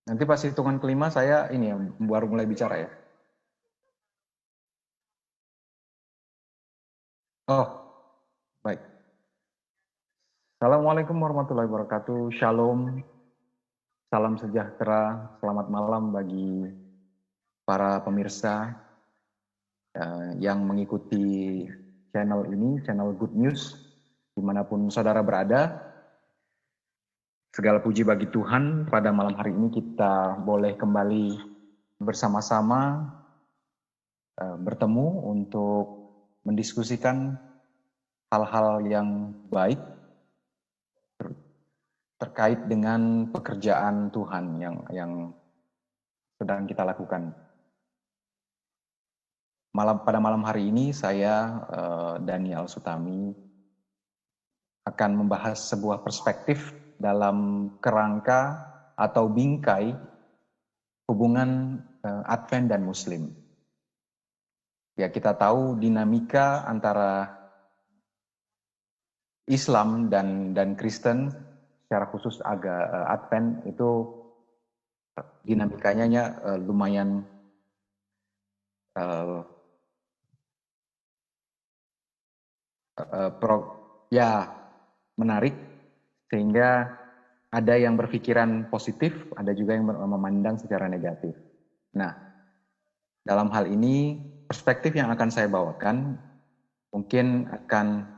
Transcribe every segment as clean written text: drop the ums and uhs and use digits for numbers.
Nanti pas hitungan kelima saya ini ya, baru mulai bicara ya. Oh, baik. Assalamualaikum warahmatullahi wabarakatuh. Shalom, salam sejahtera, selamat malam bagi para pemirsa yang mengikuti channel ini, channel Good News, dimanapun saudara berada. Segala puji bagi Tuhan, pada malam hari ini kita boleh kembali bersama-sama bertemu untuk mendiskusikan hal-hal yang baik terkait dengan pekerjaan Tuhan yang sedang kita lakukan. Pada malam hari ini saya Daniel Sutami akan membahas sebuah perspektif dalam kerangka atau bingkai hubungan Advent dan Muslim. Ya, kita tahu dinamika antara Islam dan Kristen, secara khusus Advent itu dinamikanya lumayan menarik, sehingga ada yang berpikiran positif, ada juga yang memandang secara negatif. Nah, dalam hal ini perspektif yang akan saya bawakan mungkin akan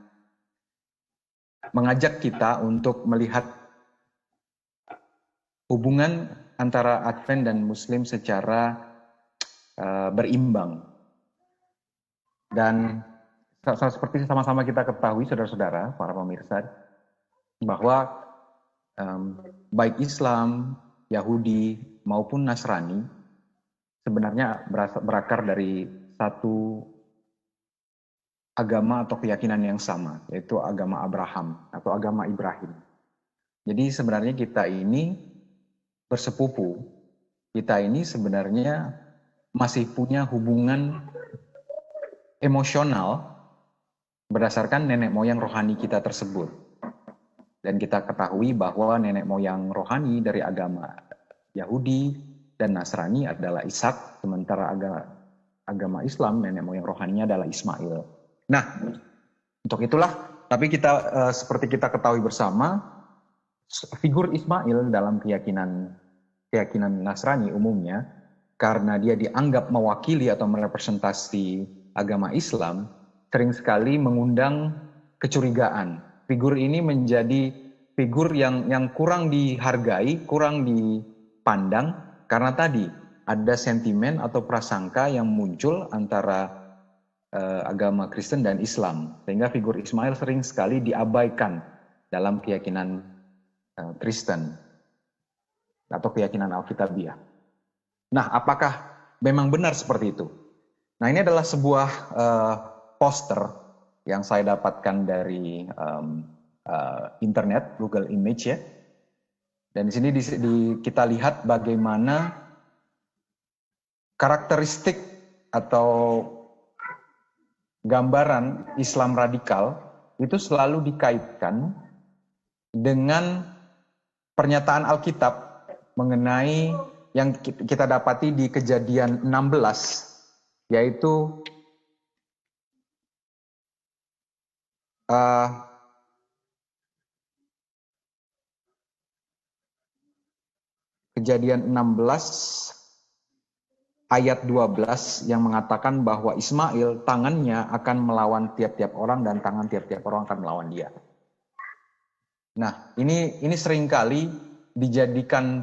mengajak kita untuk melihat hubungan antara Advent dan Muslim secara berimbang. Dan seperti sama-sama kita ketahui, saudara-saudara, para pemirsa, bahwa baik Islam, Yahudi, maupun Nasrani sebenarnya berakar dari satu agama atau keyakinan yang sama, yaitu agama Abraham atau agama Ibrahim. Jadi sebenarnya kita ini bersepupu, kita ini sebenarnya masih punya hubungan emosional berdasarkan nenek moyang rohani kita tersebut. Dan kita ketahui bahwa nenek moyang rohani dari agama Yahudi dan Nasrani adalah Ishak, sementara agama Islam nenek moyang rohaninya adalah Ismail. Nah, untuk itulah, tapi kita seperti kita ketahui bersama, figur Ismail dalam keyakinan Nasrani umumnya, karena dia dianggap mewakili atau merepresentasi agama Islam, sering sekali mengundang kecurigaan. Figur ini menjadi figur yang kurang dihargai, kurang dipandang, karena tadi ada sentimen atau prasangka yang muncul antara agama Kristen dan Islam, sehingga figur Ismail sering sekali diabaikan dalam keyakinan Kristen atau keyakinan Alkitabiah. Nah, apakah memang benar seperti itu? Nah, ini adalah sebuah poster yang saya dapatkan dari internet, Google Image ya. Dan di sini kita lihat bagaimana karakteristik atau gambaran Islam radikal itu selalu dikaitkan dengan pernyataan Alkitab mengenai yang kita dapati di Kejadian 16, yaitu Kejadian 16 ayat 12 yang mengatakan bahwa Ismail tangannya akan melawan tiap-tiap orang dan tangan tiap-tiap orang akan melawan dia. Nah, ini seringkali dijadikan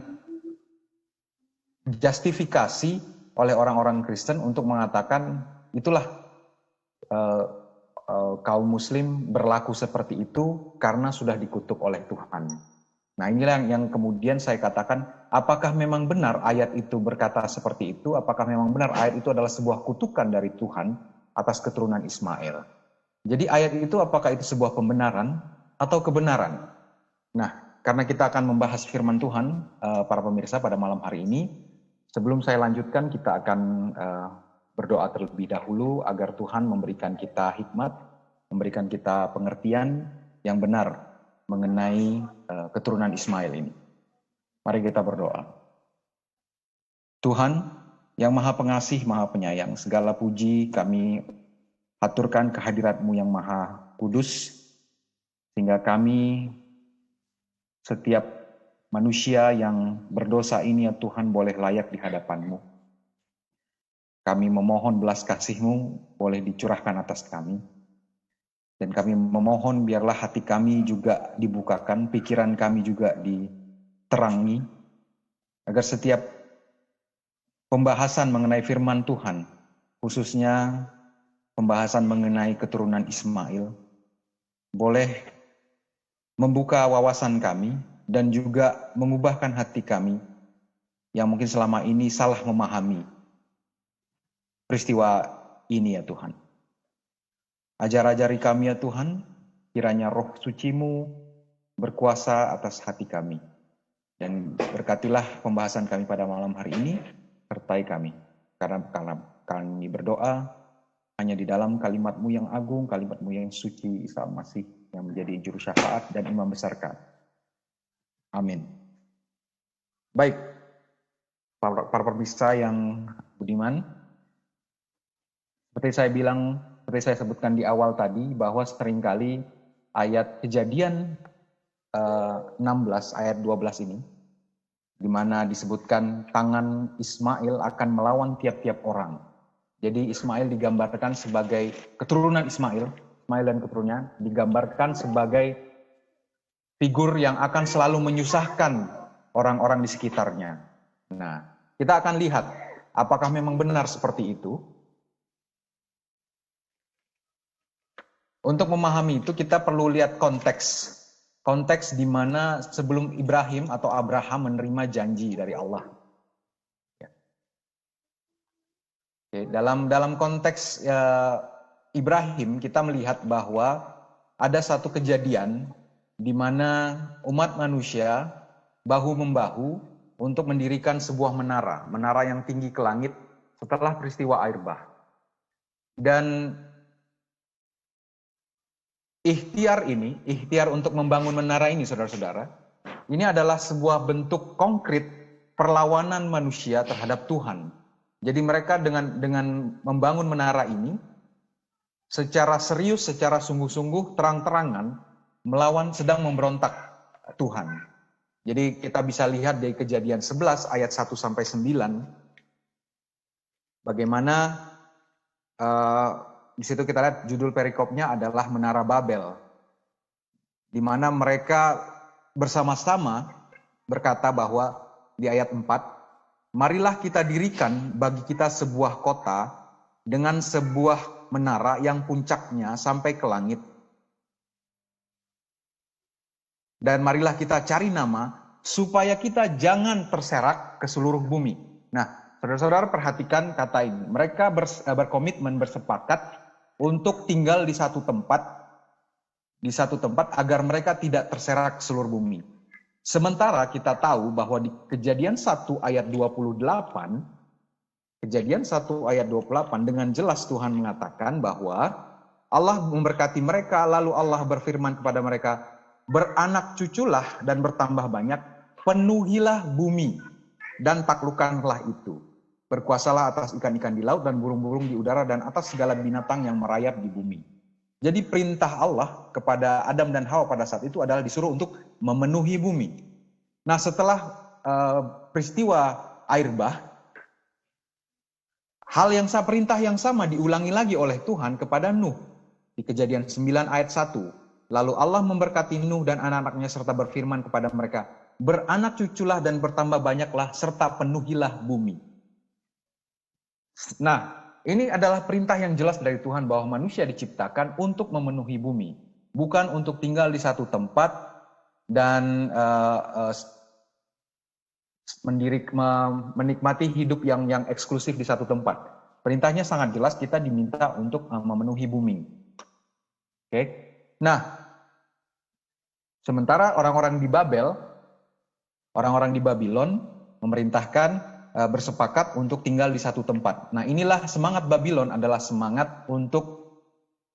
justifikasi oleh orang-orang Kristen untuk mengatakan itulah kaum Muslim berlaku seperti itu karena sudah dikutuk oleh Tuhan. Nah, inilah yang kemudian saya katakan, apakah memang benar ayat itu berkata seperti itu? Apakah memang benar ayat itu adalah sebuah kutukan dari Tuhan atas keturunan Ismail? Jadi ayat itu apakah itu sebuah pembenaran atau kebenaran? Nah, karena kita akan membahas firman Tuhan, para pemirsa, pada malam hari ini, sebelum saya lanjutkan, kita akan berdoa terlebih dahulu agar Tuhan memberikan kita hikmat, memberikan kita pengertian yang benar mengenai keturunan Ismail ini. Mari kita berdoa. Tuhan yang Maha Pengasih, Maha Penyayang, segala puji kami aturkan kehadirat-Mu yang Maha Kudus, sehingga kami setiap manusia yang berdosa ini ya Tuhan boleh layak di hadapan-Mu. Kami memohon belas kasih-Mu boleh dicurahkan atas kami. Dan kami memohon biarlah hati kami juga dibukakan, pikiran kami juga diterangi, agar setiap pembahasan mengenai firman Tuhan, khususnya pembahasan mengenai keturunan Ismail, boleh membuka wawasan kami dan juga mengubahkan hati kami yang mungkin selama ini salah memahami peristiwa ini ya Tuhan. Ajar-ajari kami ya Tuhan, kiranya roh suci-Mu berkuasa atas hati kami. Dan berkatilah pembahasan kami pada malam hari ini, sertai kami. Karena kami berdoa hanya di dalam kalimat-Mu yang agung, kalimat-Mu yang suci, Isa Masih, yang menjadi juru syafaat dan imam besar kami. Amin. Baik, para pemirsa yang budiman, seperti saya sebutkan di awal tadi, bahwa seringkali ayat Kejadian 16 ayat 12 ini, di mana disebutkan tangan Ismail akan melawan tiap-tiap orang. Jadi Ismail digambarkan sebagai keturunan Ismail dan keturunannya digambarkan sebagai figur yang akan selalu menyusahkan orang-orang di sekitarnya. Nah, kita akan lihat apakah memang benar seperti itu. Untuk memahami itu kita perlu lihat konteks di mana sebelum Ibrahim atau Abraham menerima janji dari Allah. Oke, dalam konteks Ibrahim kita melihat bahwa ada satu kejadian di mana umat manusia bahu-membahu untuk mendirikan sebuah menara yang tinggi ke langit setelah peristiwa air bah. Dan ikhtiar untuk membangun menara ini, saudara-saudara, ini adalah sebuah bentuk konkret perlawanan manusia terhadap Tuhan. Jadi mereka dengan membangun menara ini secara serius, secara sungguh-sungguh, terang-terangan sedang memberontak Tuhan. Jadi kita bisa lihat dari Kejadian 11 ayat 1 sampai 9 bagaimana di situ kita lihat judul perikopnya adalah Menara Babel, di mana mereka bersama-sama berkata bahwa di ayat 4, marilah kita dirikan bagi kita sebuah kota dengan sebuah menara yang puncaknya sampai ke langit. Dan marilah kita cari nama supaya kita jangan terserak ke seluruh bumi. Nah, saudara-saudara perhatikan kata ini. Mereka berkomitmen, bersepakat untuk tinggal di satu tempat agar mereka tidak terserak ke seluruh bumi. Sementara kita tahu bahwa di Kejadian 1 ayat 28, dengan jelas Tuhan mengatakan bahwa Allah memberkati mereka, lalu Allah berfirman kepada mereka, beranak cuculah dan bertambah banyak, penuhilah bumi dan taklukkanlah itu. Berkuasalah atas ikan-ikan di laut dan burung-burung di udara dan atas segala binatang yang merayap di bumi. Jadi perintah Allah kepada Adam dan Hawa pada saat itu adalah disuruh untuk memenuhi bumi. Nah, setelah peristiwa air bah, perintah yang sama diulangi lagi oleh Tuhan kepada Nuh di Kejadian 9 ayat 1. Lalu Allah memberkati Nuh dan anak-anaknya serta berfirman kepada mereka, beranak cuculah dan bertambah banyaklah serta penuhilah bumi. Nah, ini adalah perintah yang jelas dari Tuhan bahwa manusia diciptakan untuk memenuhi bumi, bukan untuk tinggal di satu tempat dan menikmati hidup yang eksklusif di satu tempat. Perintahnya sangat jelas, kita diminta untuk memenuhi bumi. Oke. Nah, sementara orang-orang di Babylon memerintahkan bersepakat untuk tinggal di satu tempat. Nah, inilah semangat Babylon adalah semangat untuk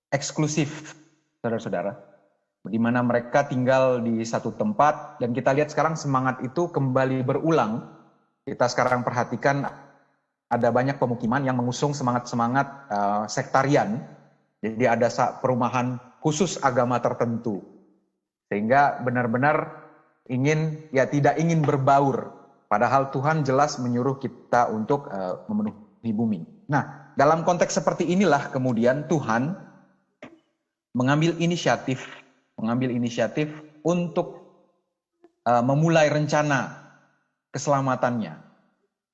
eksklusif, saudara-saudara. Di mana mereka tinggal di satu tempat, dan kita lihat sekarang semangat itu kembali berulang kita sekarang perhatikan ada banyak pemukiman yang mengusung semangat-semangat sektarian. Jadi ada perumahan khusus agama tertentu. Sehingga benar-benar tidak ingin berbaur. Padahal Tuhan jelas menyuruh kita untuk memenuhi bumi. Nah, dalam konteks seperti inilah kemudian Tuhan mengambil inisiatif untuk memulai rencana keselamatannya.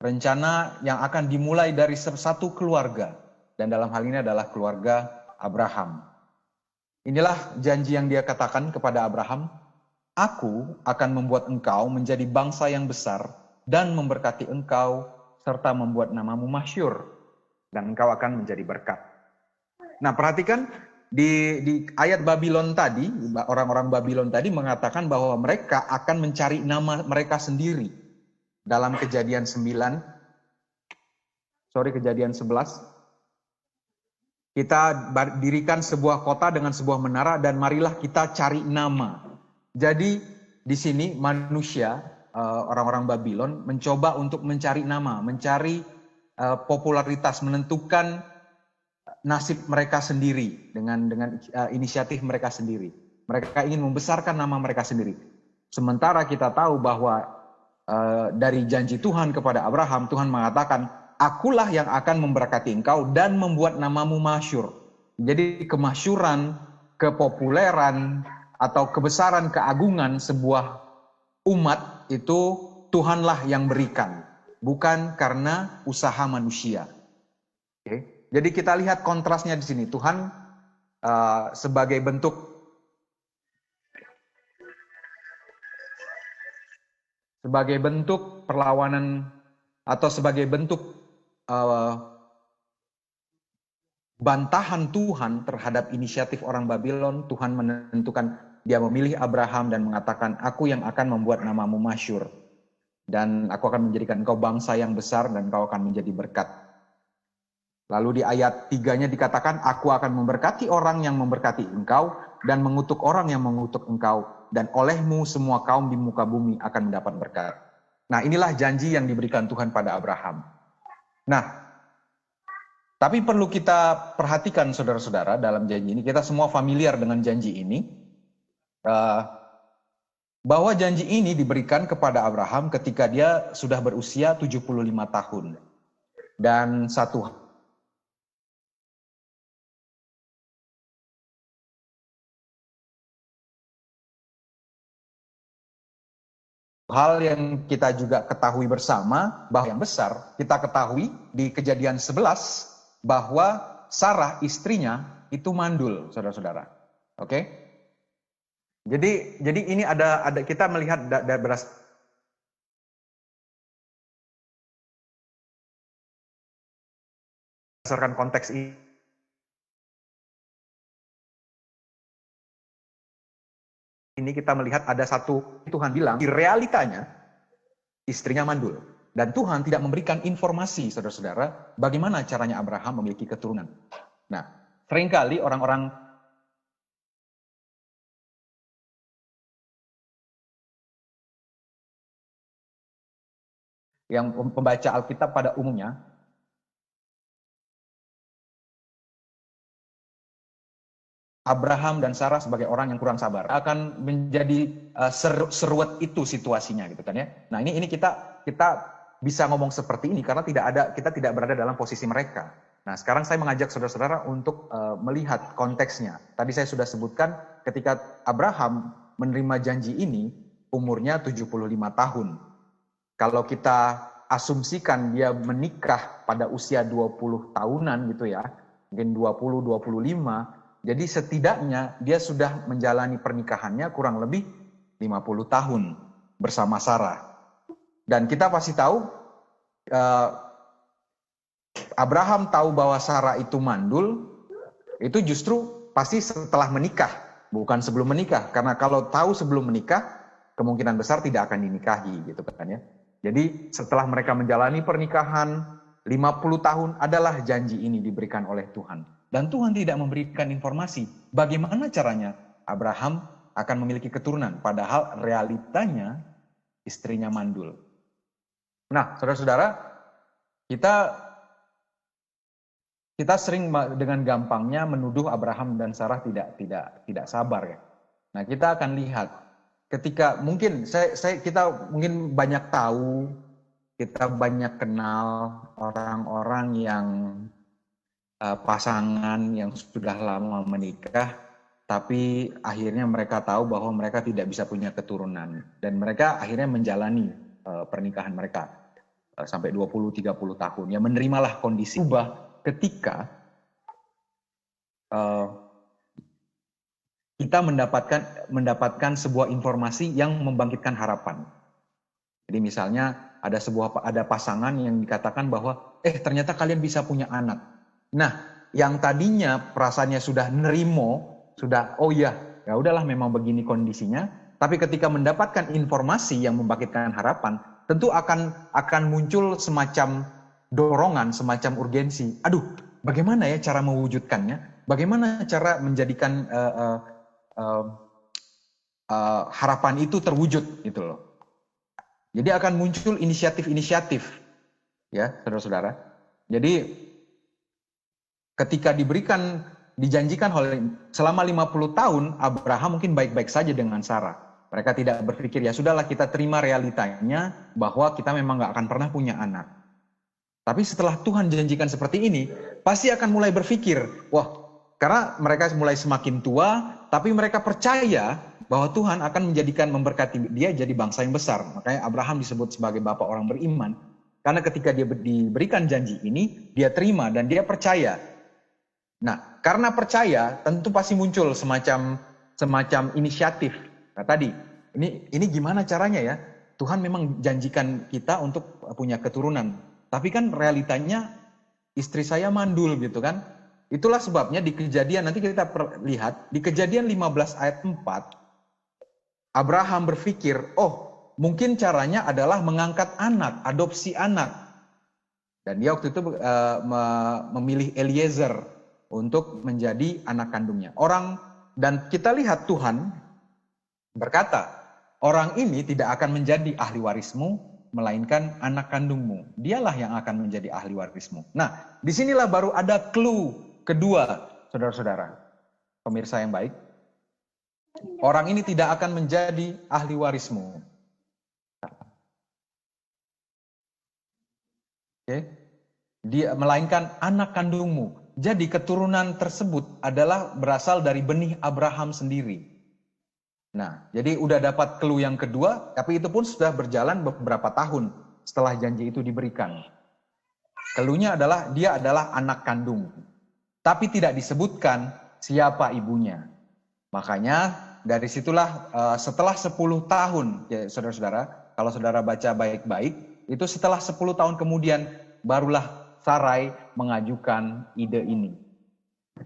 Rencana yang akan dimulai dari satu keluarga. Dan dalam hal ini adalah keluarga Abraham. Inilah janji yang dia katakan kepada Abraham, "Aku akan membuat engkau menjadi bangsa yang besar dan memberkati engkau serta membuat namamu masyhur dan engkau akan menjadi berkat." Nah, perhatikan di ayat Babylon tadi, orang-orang Babylon tadi mengatakan bahwa mereka akan mencari nama mereka sendiri. Dalam Kejadian 11, kita dirikan sebuah kota dengan sebuah menara dan marilah kita cari nama. Jadi di sini manusia, orang-orang Babylon mencoba untuk mencari nama, mencari popularitas, menentukan nasib mereka sendiri dengan inisiatif mereka sendiri. Mereka ingin membesarkan nama mereka sendiri. Sementara kita tahu bahwa dari janji Tuhan kepada Abraham, Tuhan mengatakan, "Akulah yang akan memberkati engkau dan membuat namamu masyhur." Jadi kemasyhuran, kepopuleran, atau kebesaran, keagungan sebuah umat itu Tuhanlah yang berikan, bukan karena usaha manusia. Oke. Jadi kita lihat kontrasnya di sini. Tuhan sebagai bentuk perlawanan atau sebagai bentuk bantahan Tuhan terhadap inisiatif orang Babylon, Tuhan menentukan, dia memilih Abraham dan mengatakan, "Aku yang akan membuat namamu masyhur dan aku akan menjadikan engkau bangsa yang besar dan engkau akan menjadi berkat." Lalu di ayat 3-nya dikatakan, "Aku akan memberkati orang yang memberkati engkau dan mengutuk orang yang mengutuk engkau, dan olehmu semua kaum di muka bumi akan mendapat berkat." Nah, inilah janji yang diberikan Tuhan pada Abraham. Nah, tapi perlu kita perhatikan saudara-saudara dalam janji ini, kita semua familiar dengan janji ini, bahwa janji ini diberikan kepada Abraham ketika dia sudah berusia 75 tahun. Dan satu hal yang kita juga ketahui bersama, bahwa yang besar, kita ketahui di Kejadian 11, bahwa Sarah istrinya itu mandul, saudara-saudara. Oke? Jadi ini ada kita melihat berdasarkan konteks ini kita melihat ada satu, Tuhan bilang di realitanya istrinya mandul. Dan Tuhan tidak memberikan informasi, saudara-saudara, bagaimana caranya Abraham memiliki keturunan. Nah, seringkali orang-orang yang membaca Alkitab pada umumnya, Abraham dan Sarah sebagai orang yang kurang sabar akan menjadi seruat itu situasinya, gitu kan ya. Nah, ini kita bisa ngomong seperti ini karena kita tidak berada dalam posisi mereka. Nah, sekarang saya mengajak saudara-saudara untuk melihat konteksnya. Tadi saya sudah sebutkan ketika Abraham menerima janji ini umurnya 75 tahun. Kalau kita asumsikan dia menikah pada usia 20 tahunan gitu ya, mungkin 20, 25, jadi setidaknya dia sudah menjalani pernikahannya kurang lebih 50 tahun bersama Sarah. Dan kita pasti tahu, Abraham tahu bahwa Sarah itu mandul, itu justru pasti setelah menikah, bukan sebelum menikah. Karena kalau tahu sebelum menikah, kemungkinan besar tidak akan dinikahi, gitu kan ya. Jadi setelah mereka menjalani pernikahan 50 tahun adalah janji ini diberikan oleh Tuhan. Dan Tuhan tidak memberikan informasi bagaimana caranya Abraham akan memiliki keturunan. Padahal realitanya istrinya mandul. Nah, saudara-saudara, kita sering dengan gampangnya menuduh Abraham dan Sarah tidak sabar ya. Nah, kita akan lihat ketika mungkin kita mungkin banyak tahu, kita banyak kenal orang-orang yang pasangan yang sudah lama menikah, tapi akhirnya mereka tahu bahwa mereka tidak bisa punya keturunan dan mereka akhirnya menjalani pernikahan mereka sampai 20-30 tahun. Ya menerimalah kondisi ubah ketika kita mendapatkan sebuah informasi yang membangkitkan harapan. Jadi misalnya ada pasangan yang dikatakan bahwa ternyata kalian bisa punya anak. Nah, yang tadinya perasaannya sudah nerimo, sudah ya udahlah memang begini kondisinya, tapi ketika mendapatkan informasi yang membangkitkan harapan, tentu akan muncul semacam dorongan, semacam urgensi. Aduh, bagaimana ya cara mewujudkannya? Bagaimana cara menjadikan harapan itu terwujud gitu loh. Jadi akan muncul inisiatif-inisiatif ya, saudara-saudara. Jadi ketika dijanjikan selama 50 tahun, Abraham mungkin baik-baik saja dengan Sarah. Mereka tidak berpikir, ya sudahlah kita terima realitanya bahwa kita memang gak akan pernah punya anak. Tapi setelah Tuhan janjikan seperti ini, pasti akan mulai berpikir, karena mereka mulai semakin tua, tapi mereka percaya bahwa Tuhan akan memberkati dia jadi bangsa yang besar. Makanya Abraham disebut sebagai bapak orang beriman. Karena ketika dia diberikan janji ini, dia terima dan dia percaya. Nah, karena percaya, tentu pasti muncul semacam inisiatif. Nah tadi, ini gimana caranya ya? Tuhan memang janjikan kita untuk punya keturunan. Tapi kan realitanya istri saya mandul gitu kan. Itulah sebabnya di Kejadian, nanti kita lihat, di Kejadian 15 ayat 4, Abraham berpikir, mungkin caranya adalah mengangkat anak, adopsi anak. Dan dia waktu itu memilih Eliezer untuk menjadi anak kandungnya. Dan kita lihat Tuhan berkata, orang ini tidak akan menjadi ahli warismu, melainkan anak kandungmu. Dialah yang akan menjadi ahli warismu. Nah, disinilah baru ada clue kedua, saudara-saudara. Pemirsa yang baik. Orang ini tidak akan menjadi ahli warismu. Oke. Dia melainkan anak kandungmu. Jadi keturunan tersebut adalah berasal dari benih Abraham sendiri. Nah, jadi udah dapat clue yang kedua, tapi itu pun sudah berjalan beberapa tahun setelah janji itu diberikan. Clue-nya adalah dia adalah anak kandung. Tapi tidak disebutkan siapa ibunya. Makanya dari situlah setelah 10 tahun, ya saudara-saudara, kalau saudara baca baik-baik, itu setelah 10 tahun kemudian barulah Sarai mengajukan ide ini.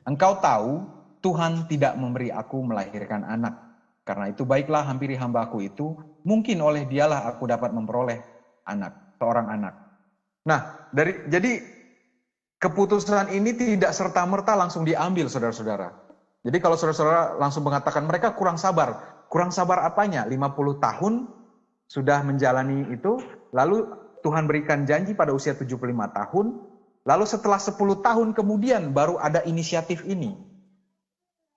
Engkau tahu Tuhan tidak memberi aku melahirkan anak. Karena itu baiklah hampiri hambaku itu, mungkin oleh dialah aku dapat memperoleh seorang anak. Nah, jadi keputusan ini tidak serta-merta langsung diambil, saudara-saudara. Jadi kalau saudara-saudara langsung mengatakan mereka kurang sabar. Kurang sabar apanya? 50 tahun sudah menjalani itu, lalu Tuhan berikan janji pada usia 75 tahun, lalu setelah 10 tahun kemudian baru ada inisiatif ini.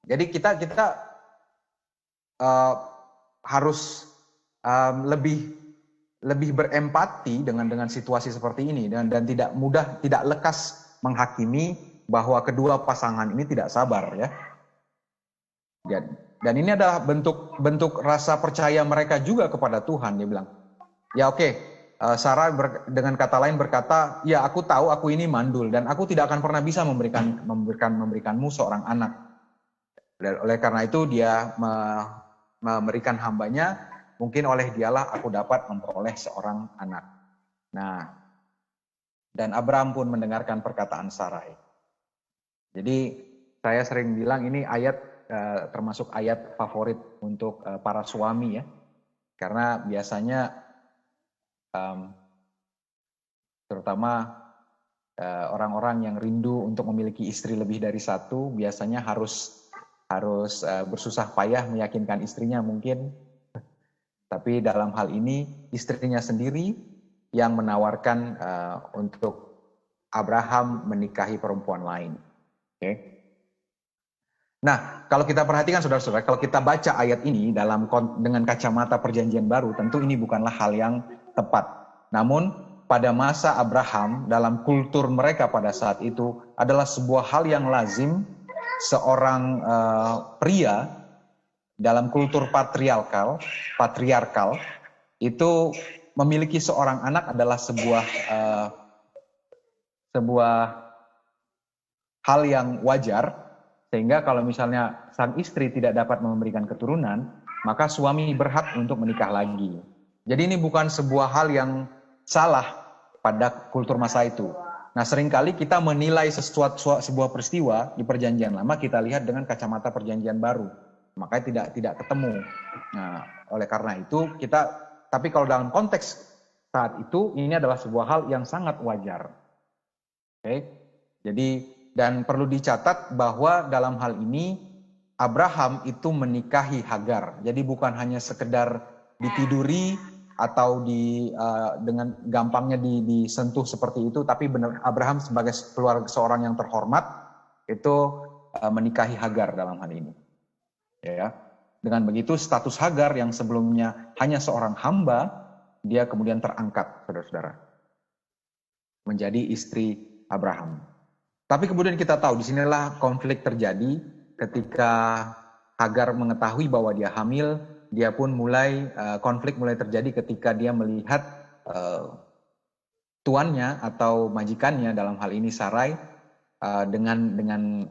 Jadi kita harus lebih berempati dengan situasi seperti ini dan tidak lekas menghakimi bahwa kedua pasangan ini tidak sabar ya. Dan ini adalah bentuk rasa percaya mereka juga kepada Tuhan. Dia bilang, ya oke. Sarah dengan kata lain berkata, ya aku tahu aku ini mandul dan aku tidak akan pernah bisa memberikanmu seorang anak. Oleh karena itu dia memberikan hambanya, mungkin oleh dialah aku dapat memperoleh seorang anak. Nah, dan Abraham pun mendengarkan perkataan Sarai. Jadi saya sering bilang ini ayat termasuk ayat favorit untuk para suami ya. Karena biasanya terutama orang-orang yang rindu untuk memiliki istri lebih dari satu biasanya harus bersusah payah meyakinkan istrinya mungkin. Tapi dalam hal ini istrinya sendiri yang menawarkan untuk Abraham menikahi perempuan lain. Oke. Nah, kalau kita perhatikan saudara-saudara, kalau kita baca ayat ini dengan kacamata perjanjian baru, tentu ini bukanlah hal yang tepat. Namun, pada masa Abraham, dalam kultur mereka pada saat itu, adalah sebuah hal yang lazim seorang pria dalam kultur patriarkal itu memiliki seorang anak adalah sebuah hal yang wajar, sehingga kalau misalnya sang istri tidak dapat memberikan keturunan, maka suami berhak untuk menikah lagi. Jadi ini bukan sebuah hal yang salah pada kultur masa itu. Nah, seringkali kita menilai sebuah peristiwa di perjanjian lama, kita lihat dengan kacamata perjanjian baru, makanya tidak ketemu. Nah, oleh karena itu tapi kalau dalam konteks saat itu, ini adalah sebuah hal yang sangat wajar. Oke, jadi dan perlu dicatat bahwa dalam hal ini Abraham itu menikahi Hagar. Jadi bukan hanya sekedar ditiduri atau dengan gampangnya disentuh seperti itu, tapi benar Abraham sebagai keluarga seorang yang terhormat itu menikahi Hagar dalam hal ini. Ya. Dengan begitu status Hagar yang sebelumnya hanya seorang hamba, dia kemudian terangkat, saudara-saudara, menjadi istri Abraham. Tapi kemudian kita tahu disinilah konflik terjadi ketika Hagar mengetahui bahwa dia hamil, dia pun konflik mulai terjadi ketika dia melihat tuannya atau majikannya dalam hal ini Sarai dengan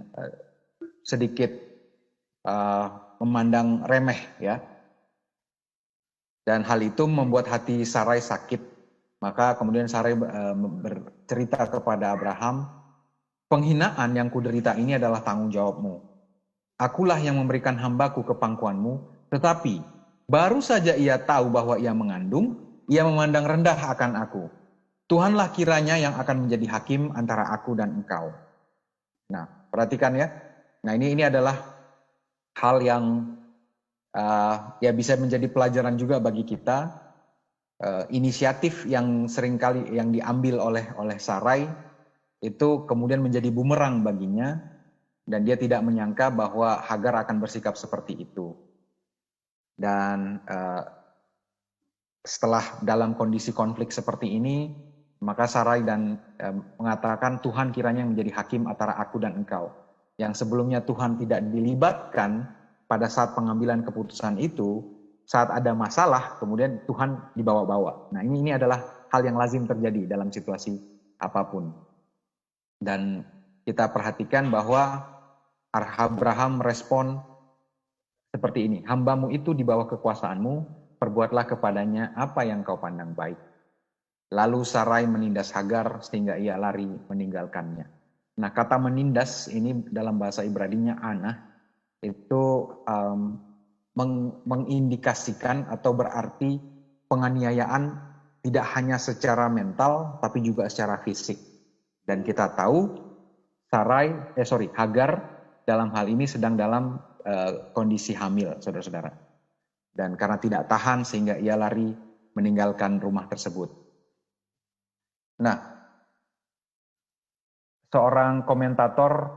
sedikit memandang remeh, ya. Dan hal itu membuat hati Sarai sakit. Maka kemudian Sarai bercerita kepada Abraham, "Penghinaan yang kuderita ini adalah tanggung jawabmu. Akulah yang memberikan hambaku ke pangkuanmu, tetapi baru saja ia tahu bahwa ia mengandung, ia memandang rendah akan aku. Tuhanlah kiranya yang akan menjadi hakim antara aku dan engkau." Nah, perhatikan ya. Nah, ini adalah hal yang ya bisa menjadi pelajaran juga bagi kita. Inisiatif yang seringkali yang diambil oleh Sarai itu kemudian menjadi bumerang baginya, dan dia tidak menyangka bahwa Hagar akan bersikap seperti itu. Dan setelah dalam kondisi konflik seperti ini, maka Sarai mengatakan, "Tuhan kiranya yang menjadi hakim antara aku dan engkau." Yang sebelumnya Tuhan tidak dilibatkan pada saat pengambilan keputusan itu, saat ada masalah kemudian Tuhan dibawa-bawa. Nah, ini adalah hal yang lazim terjadi dalam situasi apapun. Dan kita perhatikan bahwa Abraham merespon seperti ini, "Hambamu itu di bawah kekuasaanmu, perbuatlah kepadanya apa yang kau pandang baik." Lalu Sarai menindas Hagar sehingga ia lari meninggalkannya. Nah, kata menindas ini dalam bahasa Ibraninya anah, itu mengindikasikan atau berarti penganiayaan tidak hanya secara mental tapi juga secara fisik. Dan kita tahu Hagar dalam hal ini sedang dalam kondisi hamil, saudara-saudara. Dan karena tidak tahan sehingga ia lari meninggalkan rumah tersebut. Nah, seorang komentator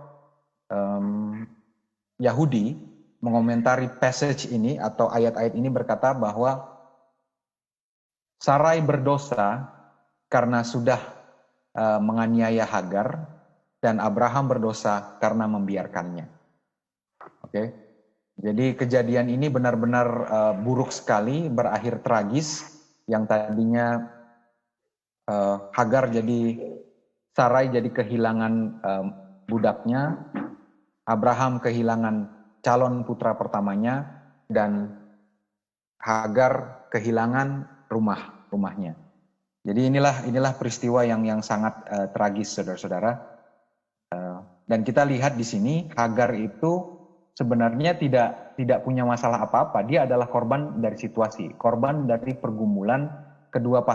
Yahudi mengomentari passage ini atau ayat-ayat ini berkata bahwa Sarai berdosa karena sudah menganiaya Hagar, dan Abraham berdosa karena membiarkannya. Oke. Jadi kejadian ini benar-benar buruk sekali, berakhir tragis. Yang tadinya Sarai jadi kehilangan budaknya, Abraham kehilangan calon putra pertamanya, dan Hagar kehilangan rumahnya. Jadi inilah peristiwa yang sangat tragis, saudara-saudara. Dan kita lihat di sini Hagar itu sebenarnya tidak punya masalah apa-apa. Dia adalah korban dari situasi, korban dari pergumulan kedua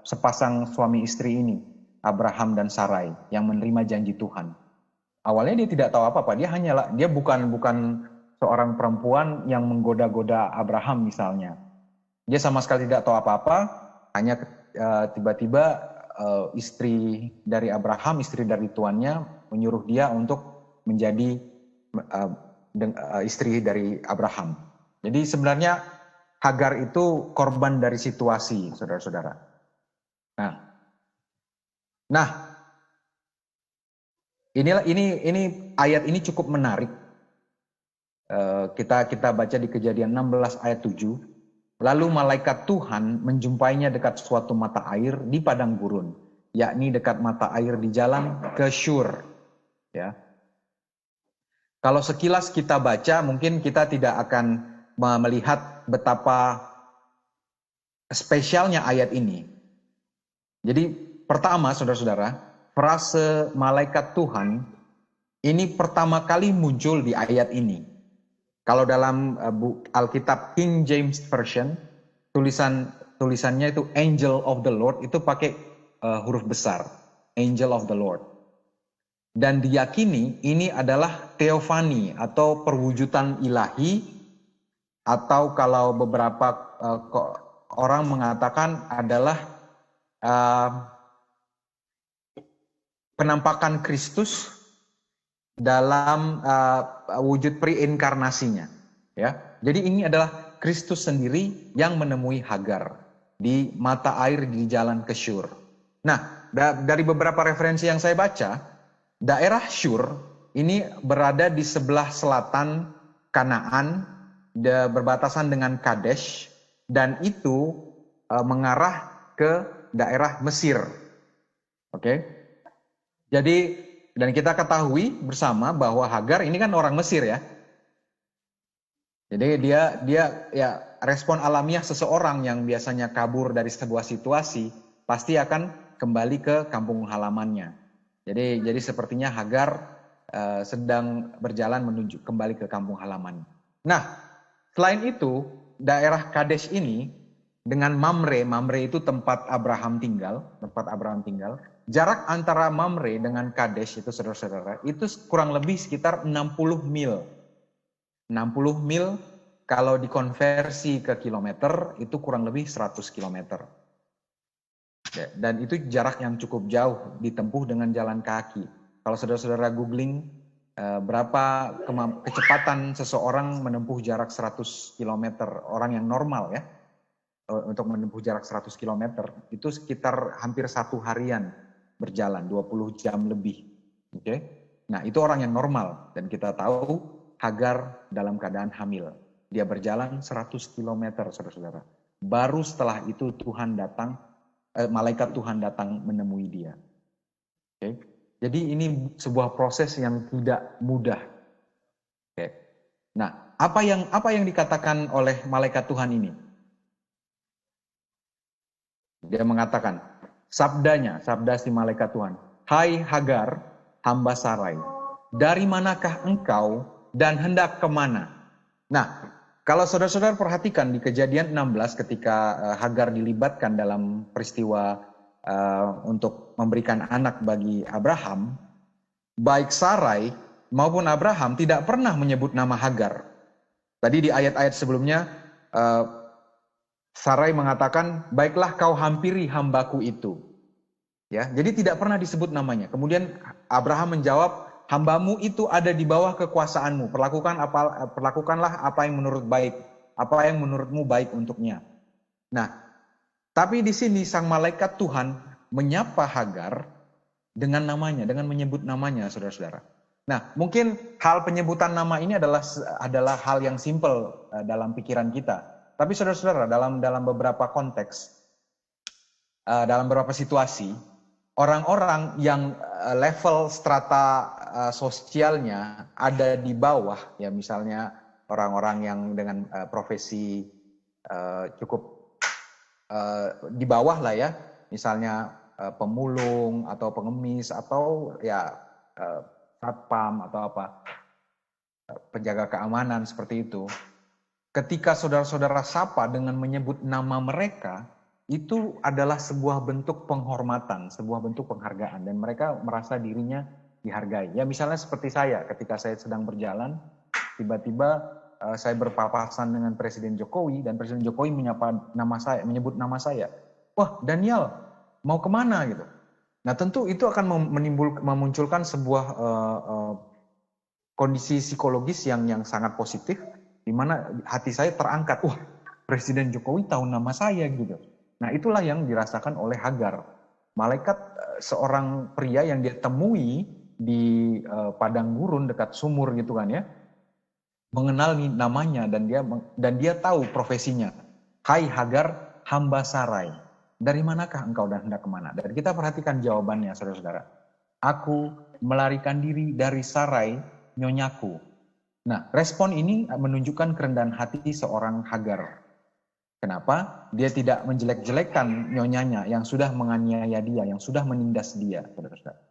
sepasang suami istri ini, Abraham dan Sarai, yang menerima janji Tuhan. Awalnya dia tidak tahu apa-apa, dia bukan seorang perempuan yang menggoda-goda Abraham misalnya. Dia sama sekali tidak tahu apa-apa, hanya tiba-tiba istri dari Abraham, istri dari tuannya menyuruh dia untuk menjadi istri dari Abraham. Jadi sebenarnya Hagar itu korban dari situasi, saudara-saudara. Nah, ini ayat ini cukup menarik. Kita baca di Kejadian 16 ayat 7. Lalu malaikat Tuhan menjumpainya dekat suatu mata air di padang gurun, yakni dekat mata air di jalan ke Syur. Ya. Kalau sekilas kita baca, mungkin kita tidak akan melihat betapa spesialnya ayat ini. Jadi pertama, saudara-saudara, frase malaikat Tuhan ini pertama kali muncul di ayat ini. Kalau dalam Alkitab King James Version, tulisannya itu Angel of the Lord, itu pakai huruf besar, Angel of the Lord. Dan diyakini ini adalah teofani atau perwujudan ilahi, atau kalau beberapa orang mengatakan adalah penampakan Kristus dalam wujud preinkarnasinya. Ya, jadi ini adalah Kristus sendiri yang menemui Hagar di mata air di jalan ke Syur. Nah, dari beberapa referensi yang saya baca, daerah Syur ini berada di sebelah selatan Kanaan, berbatasan dengan Kadesh, dan itu mengarah ke daerah Mesir. Oke. Jadi, dan kita ketahui bersama bahwa Hagar ini kan orang Mesir ya. Jadi dia ya, respon alamiah seseorang yang biasanya kabur dari sebuah situasi pasti akan kembali ke kampung halamannya. Jadi sepertinya Hagar sedang berjalan menuju kembali ke kampung halaman. Nah, selain itu daerah Kadesh ini dengan Mamre itu tempat Abraham tinggal. Jarak antara Mamre dengan Kadesh itu, saudara-saudara, itu kurang lebih sekitar 60 mil. 60 mil kalau dikonversi ke kilometer itu kurang lebih 100 kilometer. Dan itu jarak yang cukup jauh ditempuh dengan jalan kaki. Kalau saudara-saudara googling berapa kecepatan seseorang menempuh jarak 100 km, orang yang normal ya, untuk menempuh jarak 100 km, itu sekitar hampir 1 harian berjalan, 20 jam lebih. Oke? Nah, itu orang yang normal, dan kita tahu Hagar dalam keadaan hamil. Dia berjalan 100 km, saudara-saudara. Baru setelah itu malaikat Tuhan datang menemui dia. Oke? Jadi ini sebuah proses yang tidak mudah. Oke. Nah, apa yang dikatakan oleh malaikat Tuhan ini? Dia mengatakan, sabda si malaikat Tuhan, "Hai Hagar, hamba Sarai, dari manakah engkau dan hendak kemana?" Nah, kalau saudara-saudara perhatikan di Kejadian 16 ketika Hagar dilibatkan dalam peristiwa untuk memberikan anak bagi Abraham, baik Sarai maupun Abraham tidak pernah menyebut nama Hagar. Tadi di ayat-ayat sebelumnya Sarai mengatakan, "Baiklah kau hampiri hambaku itu." Ya, jadi tidak pernah disebut namanya. Kemudian Abraham menjawab, "Hambamu itu ada di bawah kekuasaanmu. Perlakukanlah apa yang menurutmu baik untuknya." Nah, tapi di sini sang malaikat Tuhan menyapa Hagar dengan namanya, dengan menyebut namanya, saudara-saudara. Nah, mungkin hal penyebutan nama ini adalah hal yang simpel dalam pikiran kita. Tapi saudara-saudara, dalam beberapa konteks, dalam beberapa situasi, orang-orang yang level strata sosialnya ada di bawah, ya misalnya orang-orang yang dengan profesi cukup di bawah lah ya, misalnya pemulung atau pengemis atau ya satpam atau apa, penjaga keamanan seperti itu. Ketika saudara-saudara sapa dengan menyebut nama mereka, itu adalah sebuah bentuk penghormatan, sebuah bentuk penghargaan, dan mereka merasa dirinya dihargai. Ya misalnya seperti saya, ketika saya sedang berjalan, tiba-tiba saya berpapasan dengan Presiden Jokowi, dan Presiden Jokowi menyebut nama saya. wah Daniel mau kemana gitu. Nah tentu itu akan memunculkan sebuah kondisi psikologis yang sangat positif, di mana hati saya terangkat, wah Presiden Jokowi tahu nama saya gitu. Nah itulah yang dirasakan oleh Hagar. Malaikat seorang pria yang dia temui di padang gurun dekat sumur gitu kan ya, mengenal namanya dan dia tahu profesinya. Hai Hagar, hamba Sarai. Dari manakah engkau dan hendak kemana? Dan kita perhatikan jawabannya, saudara-saudara. Aku melarikan diri dari Sarai, nyonyaku. Nah, respon ini menunjukkan kerendahan hati seorang Hagar. Kenapa? Dia tidak menjelek-jelekkan nyonyanya yang sudah menganiaya dia, yang sudah menindas dia, saudara-saudara.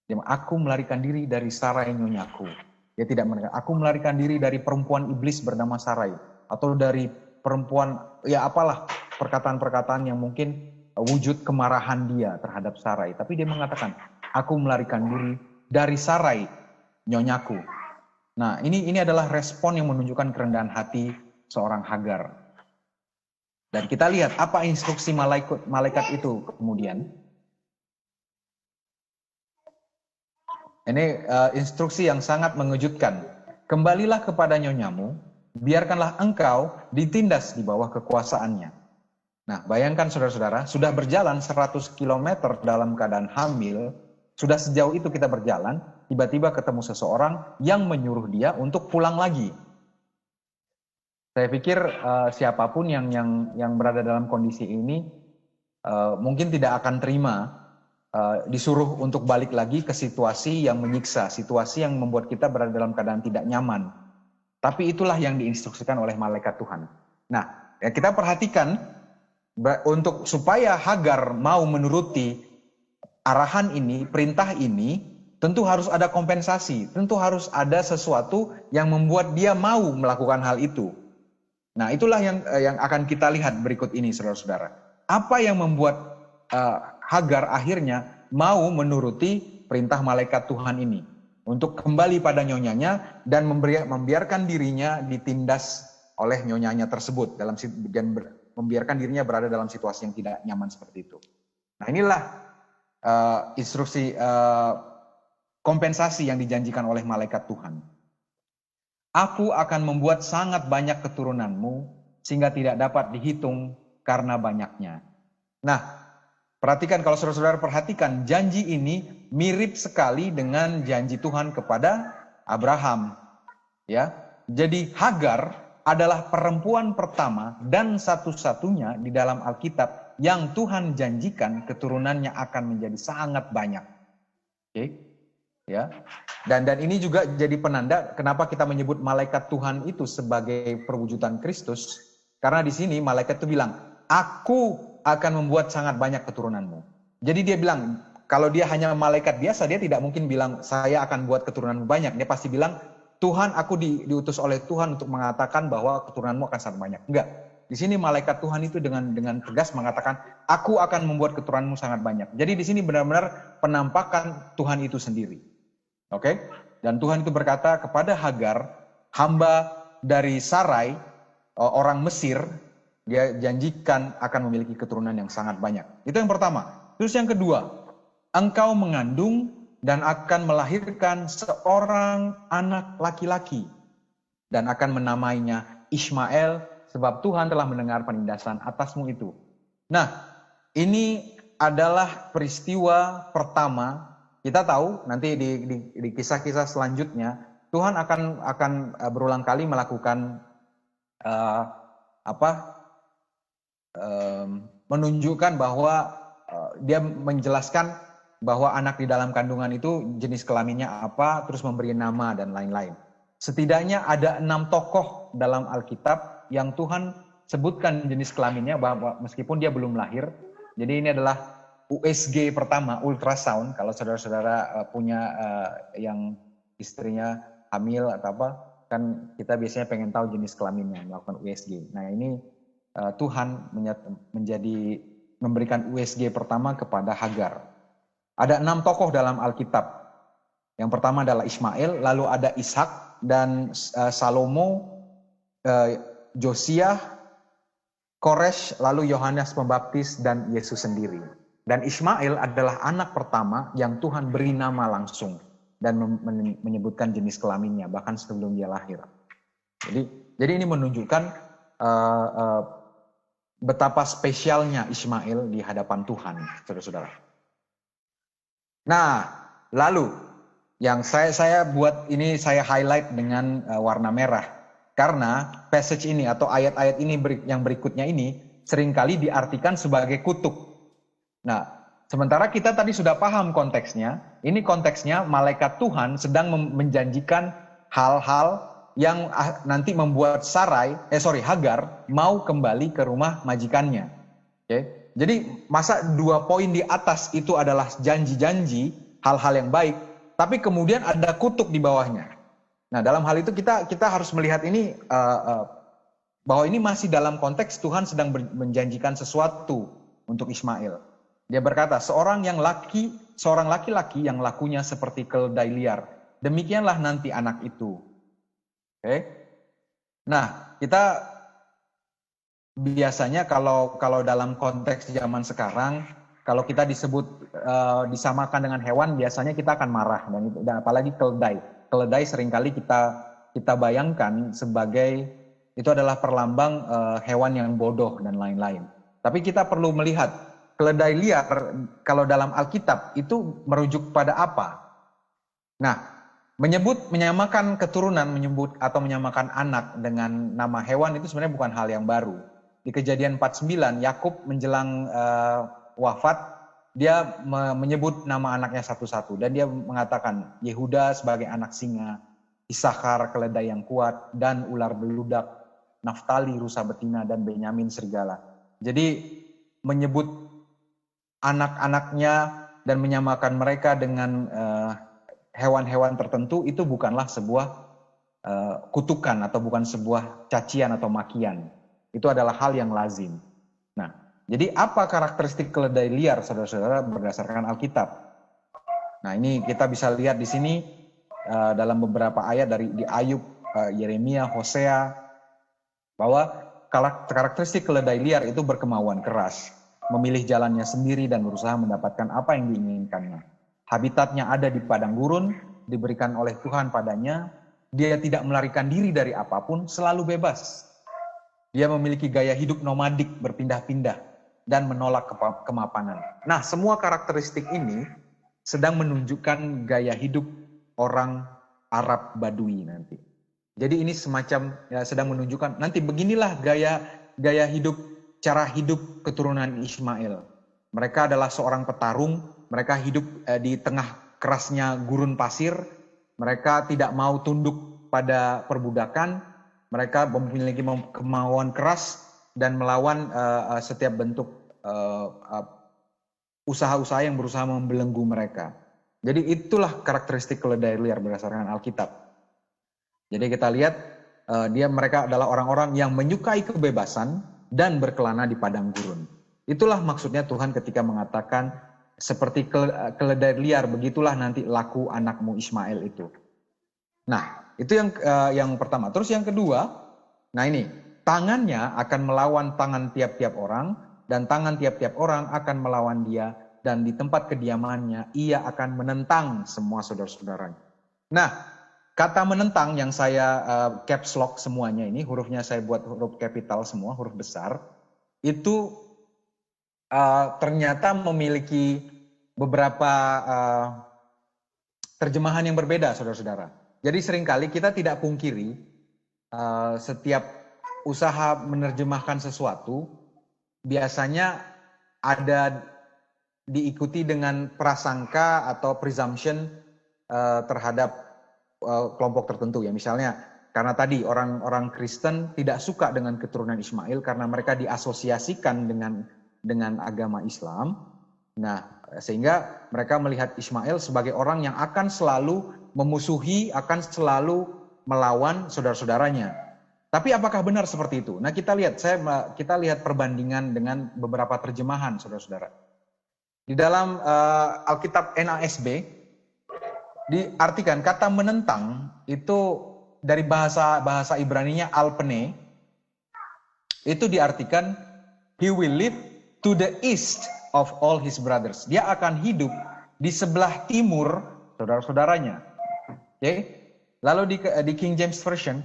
Dia, aku melarikan diri dari Sarai nyonyaku. Dia tidak melarikan. Aku melarikan diri dari perempuan iblis bernama Sarai, atau dari perempuan, ya apalah perkataan-perkataan yang mungkin wujud kemarahan dia terhadap Sarai. Tapi dia mengatakan, aku melarikan diri dari Sarai nyonyaku. Nah, ini adalah respon yang menunjukkan kerendahan hati seorang Hagar. Dan kita lihat apa instruksi malaikat itu kemudian. Ini instruksi yang sangat mengejutkan. Kembalilah kepada nyonyamu, biarkanlah engkau ditindas di bawah kekuasaannya. Nah, bayangkan saudara-saudara, sudah berjalan 100 km dalam keadaan hamil, sudah sejauh itu kita berjalan, tiba-tiba ketemu seseorang yang menyuruh dia untuk pulang lagi. Saya pikir siapapun yang berada dalam kondisi ini mungkin tidak akan terima disuruh untuk balik lagi ke situasi yang menyiksa, situasi yang membuat kita berada dalam keadaan tidak nyaman. Tapi itulah yang diinstruksikan oleh malaikat Tuhan. Nah, ya kita perhatikan untuk supaya Hagar mau menuruti arahan ini, perintah ini, tentu harus ada kompensasi, tentu harus ada sesuatu yang membuat dia mau melakukan hal itu. Nah, itulah yang akan kita lihat berikut ini, saudara-saudara. Apa yang membuat Hagar akhirnya mau menuruti perintah malaikat Tuhan ini untuk kembali pada nyonyanya dan membiarkan dirinya ditindas oleh nyonyanya tersebut dan membiarkan dirinya berada dalam situasi yang tidak nyaman seperti itu. Nah, inilah instruksi kompensasi yang dijanjikan oleh malaikat Tuhan. Aku akan membuat sangat banyak keturunanmu sehingga tidak dapat dihitung karena banyaknya. Nah, perhatikan, kalau saudara-saudara perhatikan, janji ini mirip sekali dengan janji Tuhan kepada Abraham. Ya, jadi Hagar adalah perempuan pertama dan satu-satunya di dalam Alkitab yang Tuhan janjikan keturunannya akan menjadi sangat banyak. Oke. Ya, dan ini juga jadi penanda kenapa kita menyebut malaikat Tuhan itu sebagai perwujudan Kristus, karena di sini malaikat itu bilang, aku akan membuat sangat banyak keturunanmu. Jadi dia bilang, kalau dia hanya malaikat biasa, dia tidak mungkin bilang saya akan buat keturunanmu banyak. Dia pasti bilang, Tuhan, aku diutus oleh Tuhan untuk mengatakan bahwa keturunanmu akan sangat banyak. Enggak. Di sini malaikat Tuhan itu dengan tegas mengatakan, aku akan membuat keturunanmu sangat banyak. Jadi di sini benar-benar penampakan Tuhan itu sendiri. Oke, dan Tuhan itu berkata kepada Hagar, hamba dari Sarai, orang Mesir, dia janjikan akan memiliki keturunan yang sangat banyak. Itu yang pertama. Terus yang kedua, engkau mengandung dan akan melahirkan seorang anak laki-laki dan akan menamainya Ishmael, sebab Tuhan telah mendengar penindasan atasmu itu. Nah, ini adalah peristiwa pertama. Kita tahu nanti di kisah-kisah selanjutnya Tuhan akan berulang kali melakukan menunjukkan bahwa dia menjelaskan bahwa anak di dalam kandungan itu jenis kelaminnya apa, terus memberi nama dan lain-lain. Setidaknya ada 6 tokoh dalam Alkitab yang Tuhan sebutkan jenis kelaminnya, bahwa meskipun dia belum lahir. Jadi ini adalah USG pertama, ultrasound. Kalau saudara-saudara punya yang istrinya hamil atau apa, kan kita biasanya pengen tahu jenis kelaminnya, melakukan USG. Nah, ini Tuhan memberikan USG pertama kepada Hagar. Ada 6 tokoh dalam Alkitab. Yang pertama adalah Ismail, lalu ada Ishak dan Salomo, Josiah, Koresh, lalu Yohanes Pembaptis, dan Yesus sendiri. Dan Ismail adalah anak pertama yang Tuhan beri nama langsung dan menyebutkan jenis kelaminnya bahkan sebelum dia lahir. Jadi ini menunjukkan betapa spesialnya Ismail di hadapan Tuhan, saudara-saudara. Nah, lalu yang saya buat ini, saya highlight dengan warna merah. Karena passage ini atau ayat-ayat ini yang berikutnya ini seringkali diartikan sebagai kutuk. Nah, sementara kita tadi sudah paham konteksnya, ini konteksnya malaikat Tuhan sedang menjanjikan hal-hal yang nanti membuat Hagar mau kembali ke rumah majikannya. Okay? Jadi masa 2 poin di atas itu adalah janji-janji, hal-hal yang baik, tapi kemudian ada kutuk di bawahnya. Nah, dalam hal itu kita harus melihat ini bahwa ini masih dalam konteks Tuhan sedang menjanjikan sesuatu untuk Ismail. Dia berkata, seorang laki-laki yang lakunya seperti keledai liar, demikianlah nanti anak itu. Oke. Nah, kita biasanya kalau dalam konteks zaman sekarang, kalau kita disamakan dengan hewan, biasanya kita akan marah, dan apalagi keledai. Keledai seringkali kita bayangkan sebagai itu adalah perlambang hewan yang bodoh dan lain-lain. Tapi kita perlu melihat keledai liar kalau dalam Alkitab itu merujuk pada apa? Nah, menyamakan keturunan, menyamakan anak dengan nama hewan itu sebenarnya bukan hal yang baru. Di Kejadian 49, Yakub menjelang wafat, dia menyebut nama anaknya satu-satu dan dia mengatakan Yehuda sebagai anak singa, Isakar keledai yang kuat, dan ular beludak, Naftali rusa betina, dan Benyamin serigala. Jadi menyebut anak-anaknya dan menyamakan mereka dengan hewan-hewan tertentu itu bukanlah sebuah kutukan atau bukan sebuah cacian atau makian. Itu adalah hal yang lazim. Nah, jadi apa karakteristik keledai liar, saudara-saudara, berdasarkan Alkitab? Nah, ini kita bisa lihat di sini dalam beberapa ayat di Ayub, Yeremia, Hosea, bahwa karakteristik keledai liar itu berkemauan keras, memilih jalannya sendiri dan berusaha mendapatkan apa yang diinginkannya. Habitatnya ada di padang gurun, diberikan oleh Tuhan padanya. Dia tidak melarikan diri dari apapun, selalu bebas. Dia memiliki gaya hidup nomadik, berpindah-pindah, dan menolak kemapanan. Nah, semua karakteristik ini sedang menunjukkan gaya hidup orang Arab Badui nanti. Jadi ini semacam sedang menunjukkan nanti beginilah gaya hidup, cara hidup keturunan Ismail. Mereka adalah seorang petarung, mereka hidup di tengah kerasnya gurun pasir, mereka tidak mau tunduk pada perbudakan, mereka memiliki kemauan keras dan melawan setiap bentuk usaha-usaha yang berusaha membelenggu mereka. Jadi itulah karakteristik keledai liar berdasarkan Alkitab. Jadi kita lihat mereka adalah orang-orang yang menyukai kebebasan dan berkelana di padang gurun. Itulah maksudnya Tuhan ketika mengatakan seperti keledai liar, begitulah nanti laku anakmu Ismail itu. Nah, itu yang pertama. Terus yang kedua, nah ini, tangannya akan melawan tangan tiap-tiap orang, dan tangan tiap-tiap orang akan melawan dia, dan di tempat kediamannya ia akan menentang semua saudara-saudaranya. Nah, kata menentang yang saya caps lock semuanya ini, hurufnya saya buat huruf kapital semua, huruf besar, itu ternyata memiliki beberapa terjemahan yang berbeda, saudara-saudara. Jadi seringkali kita tidak pungkiri setiap usaha menerjemahkan sesuatu biasanya ada diikuti dengan prasangka atau presumption terhadap kelompok tertentu ya. Misalnya karena tadi orang Kristen tidak suka dengan keturunan Ismail karena mereka diasosiasikan dengan agama Islam. Nah, sehingga mereka melihat Ismail sebagai orang yang akan selalu memusuhi, akan selalu melawan saudara-saudaranya. Tapi apakah benar seperti itu? Nah, kita lihat perbandingan dengan beberapa terjemahan, saudara-saudara. Di dalam Alkitab NASB diartikan kata menentang itu dari bahasa Ibraninya alpene, itu diartikan He will live to the east of all his brothers. Dia akan hidup di sebelah timur saudara-saudaranya. Okay? Lalu di King James Version,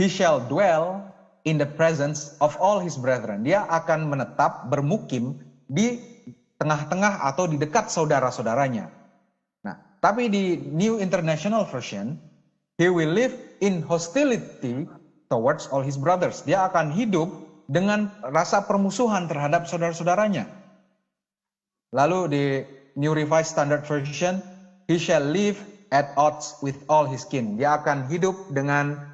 he shall dwell in the presence of all his brethren. Dia akan menetap, bermukim di tengah-tengah atau di dekat saudara-saudaranya. Nah, tapi di New International Version, he will live in hostility towards all his brothers. Dia akan hidup dengan rasa permusuhan terhadap saudara-saudaranya. Lalu di New Revised Standard Version, he shall live at odds with all his kin. Dia akan hidup dengan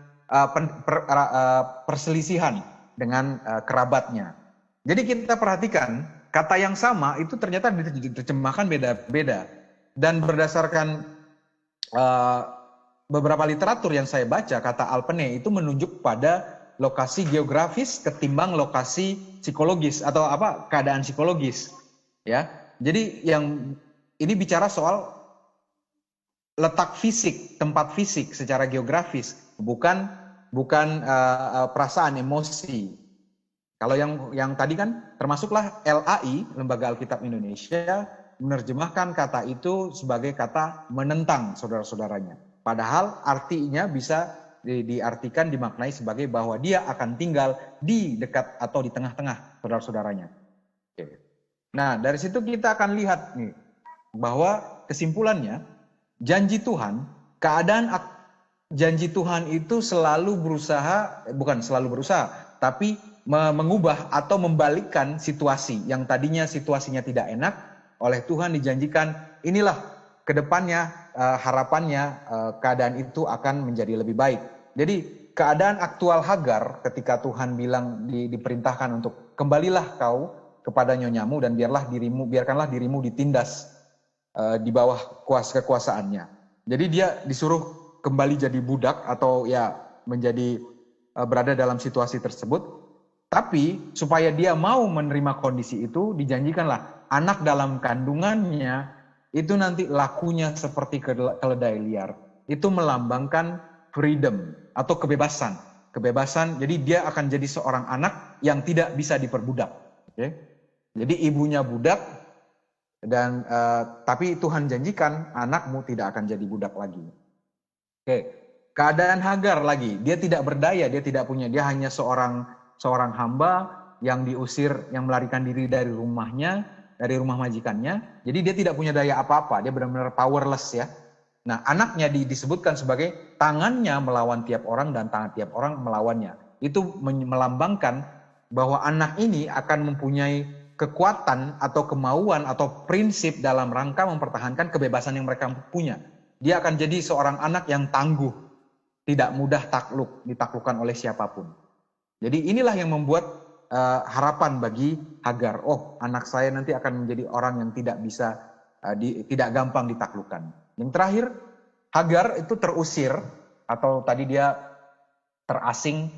perselisihan dengan kerabatnya. Jadi kita perhatikan, kata yang sama itu ternyata diterjemahkan beda-beda. Dan berdasarkan beberapa literatur yang saya baca, kata alpene itu menunjuk pada lokasi geografis ketimbang lokasi psikologis atau keadaan psikologis. Ya, jadi yang ini bicara soal letak fisik, tempat fisik secara geografis, bukan perasaan, emosi. Kalau yang tadi kan termasuklah LAI, Lembaga Alkitab Indonesia, menerjemahkan kata itu sebagai kata menentang saudara-saudaranya. Padahal artinya bisa diartikan, dimaknai sebagai bahwa dia akan tinggal di dekat atau di tengah-tengah saudara-saudaranya. Oke. Nah, dari situ kita akan lihat nih bahwa kesimpulannya, janji Tuhan, janji Tuhan itu selalu berusaha, bukan selalu berusaha, tapi mengubah atau membalikkan situasi yang tadinya situasinya tidak enak. Oleh Tuhan dijanjikan, inilah kedepannya harapannya keadaan itu akan menjadi lebih baik. Jadi keadaan aktual Hagar ketika Tuhan bilang diperintahkan untuk kembalilah kau kepada nyonyamu dan biarkanlah dirimu ditindas di bawah kekuasaannya. Jadi dia disuruh kembali jadi budak atau ya menjadi berada dalam situasi tersebut. Tapi supaya dia mau menerima kondisi itu, dijanjikanlah anak dalam kandungannya itu nanti lakunya seperti keledai liar. Itu melambangkan freedom atau kebebasan. Kebebasan, jadi dia akan jadi seorang anak yang tidak bisa diperbudak. Okay? Jadi ibunya budak, dan tapi Tuhan janjikan anakmu tidak akan jadi budak lagi. Oke, keadaan Hagar lagi, dia tidak berdaya, dia hanya seorang hamba yang diusir, yang melarikan diri dari rumahnya, dari rumah majikannya. Jadi dia tidak punya daya apa-apa, dia benar-benar powerless ya. Nah, anaknya disebutkan sebagai tangannya melawan tiap orang dan tangan tiap orang melawannya. Itu melambangkan bahwa anak ini akan mempunyai kekuatan atau kemauan atau prinsip dalam rangka mempertahankan kebebasan yang mereka punya. Dia akan jadi seorang anak yang tangguh, tidak mudah ditaklukkan oleh siapapun. Jadi inilah yang membuat harapan bagi Hagar. Oh, anak saya nanti akan menjadi orang yang tidak gampang ditaklukkan. Yang terakhir, Hagar itu terusir atau tadi dia terasing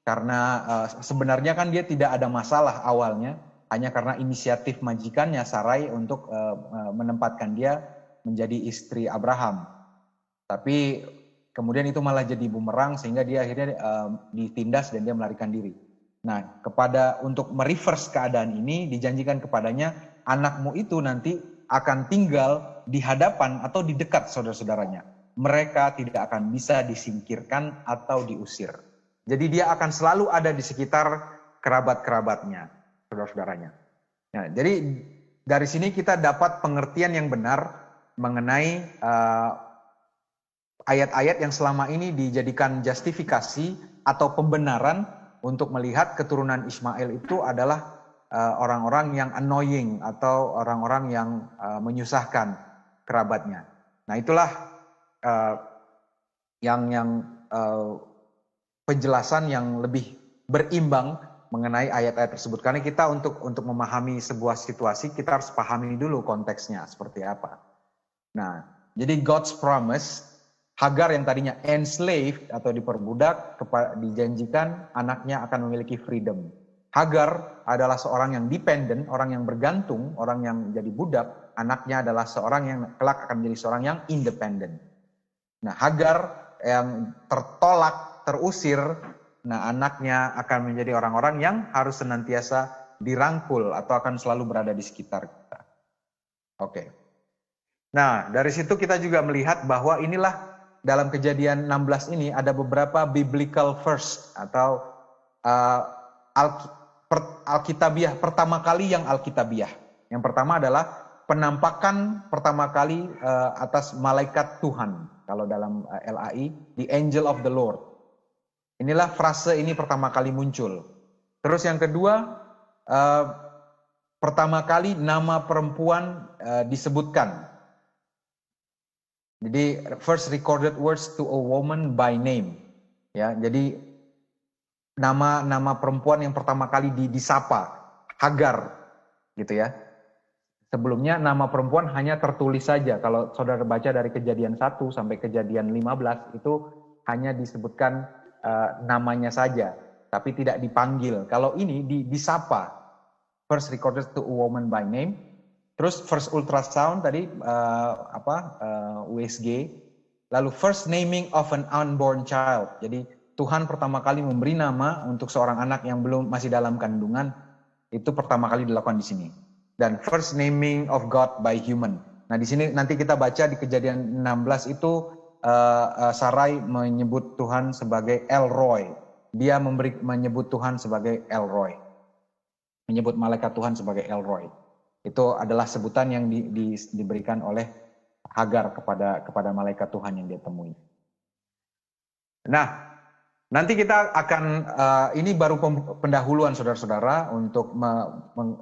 karena sebenarnya kan dia tidak ada masalah awalnya, hanya karena inisiatif majikannya Sarai untuk menempatkan dia menjadi istri Abraham. Tapi kemudian itu malah jadi bumerang sehingga dia akhirnya ditindas dan dia melarikan diri. Nah, untuk mereverse keadaan ini dijanjikan kepadanya, anakmu itu nanti akan tinggal di hadapan atau di dekat saudara-saudaranya. Mereka tidak akan bisa disingkirkan atau diusir. Jadi dia akan selalu ada di sekitar kerabat-kerabatnya, saudara-saudaranya. Nah, jadi dari sini kita dapat pengertian yang benar mengenai ayat-ayat yang selama ini dijadikan justifikasi atau pembenaran untuk melihat keturunan Ismail itu adalah orang-orang yang annoying atau orang-orang yang menyusahkan kerabatnya. Nah, itulah penjelasan yang lebih berimbang mengenai ayat-ayat tersebut. Karena kita untuk memahami sebuah situasi, kita harus pahami dulu konteksnya seperti apa. Nah, jadi God's promise, Hagar yang tadinya enslaved atau diperbudak, dijanjikan anaknya akan memiliki freedom. Hagar adalah seorang yang dependent, orang yang bergantung, orang yang jadi budak. Anaknya adalah seorang yang kelak akan menjadi seorang yang independent. Nah, Hagar yang tertolak, terusir, nah anaknya akan menjadi orang-orang yang harus senantiasa dirangkul atau akan selalu berada di sekitar kita. Oke. Nah, dari situ kita juga melihat bahwa inilah dalam Kejadian 16 ini ada beberapa biblical verse atau Alkitabiah, pertama kali yang Alkitabiah. Yang pertama adalah penampakan pertama kali atas malaikat Tuhan. Kalau dalam LAI, the angel of the Lord. Inilah frase ini pertama kali muncul. Terus yang kedua, pertama kali nama perempuan disebutkan. Jadi first recorded words to a woman by name. Ya, jadi nama perempuan yang pertama kali disapa, Hagar, gitu ya. Sebelumnya nama perempuan hanya tertulis saja. Kalau saudara baca dari Kejadian 1 sampai Kejadian 15 itu hanya disebutkan namanya saja, tapi tidak dipanggil. Kalau ini disapa, first recorded to a woman by name. Terus first ultrasound tadi USG, lalu first naming of an unborn child. Jadi Tuhan pertama kali memberi nama untuk seorang anak yang belum masih dalam kandungan, itu pertama kali dilakukan di sini. Dan first naming of God by human. Nah, di sini nanti kita baca di Kejadian 16 itu Sarai menyebut Tuhan sebagai El Roi. Dia menyebut Tuhan sebagai El Roi. Menyebut malaikat Tuhan sebagai El Roi. Itu adalah sebutan yang diberikan oleh Hagar kepada malaikat Tuhan yang dia temui. Nah, nanti kita akan, ini baru pendahuluan saudara-saudara untuk